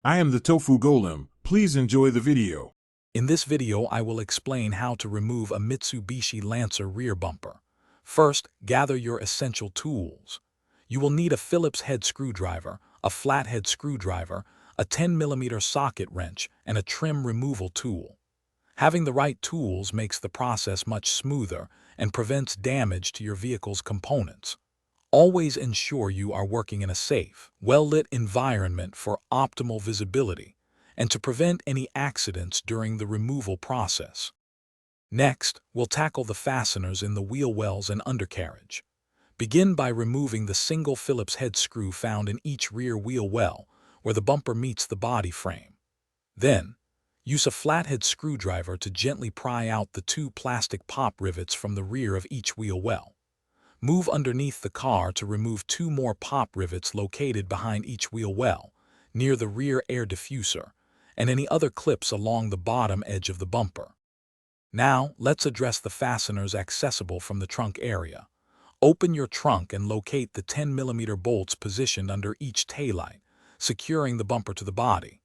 I am the Tofu Golem. Please enjoy the video. In this video, I will explain how to remove a Mitsubishi Lancer rear bumper. First, gather your essential tools. You will need a Phillips head screwdriver, a flathead screwdriver, a 10mm socket wrench, and a trim removal tool. Having the right tools makes the process much smoother and prevents damage to your vehicle's components. Always ensure you are working in a safe, well-lit environment for optimal visibility and to prevent any accidents during the removal process. Next, we'll tackle the fasteners in the wheel wells and undercarriage. Begin by removing the single Phillips head screw found in each rear wheel well, where the bumper meets the body frame. Then, use a flathead screwdriver to gently pry out the 2 plastic pop rivets from the rear of each wheel well. Move underneath the car to remove 2 more pop rivets located behind each wheel well, near the rear air diffuser, and any other clips along the bottom edge of the bumper. Now, let's address the fasteners accessible from the trunk area. Open your trunk and locate the 10mm bolts positioned under each taillight, securing the bumper to the body.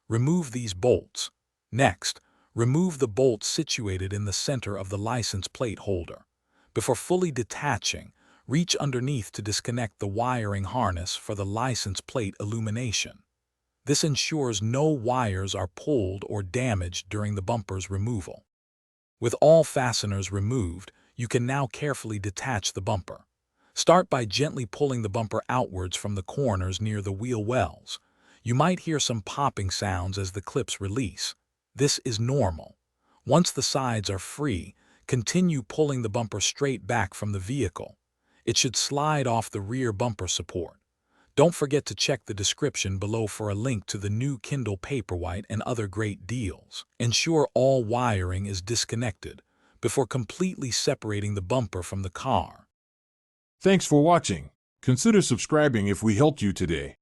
Remove these bolts. Next, remove the bolts situated in the center of the license plate holder. Before fully detaching, reach underneath to disconnect the wiring harness for the license plate illumination. This ensures no wires are pulled or damaged during the bumper's removal. With all fasteners removed, you can now carefully detach the bumper. Start by gently pulling the bumper outwards from the corners near the wheel wells. You might hear some popping sounds as the clips release. This is normal. Once the sides are free, continue pulling the bumper straight back from the vehicle. It should slide off the rear bumper support. Don't forget to check the description below for a link to the new Kindle Paperwhite and other great deals. Ensure all wiring is disconnected before completely separating the bumper from the car. Thanks for watching. Consider subscribing if we helped you today.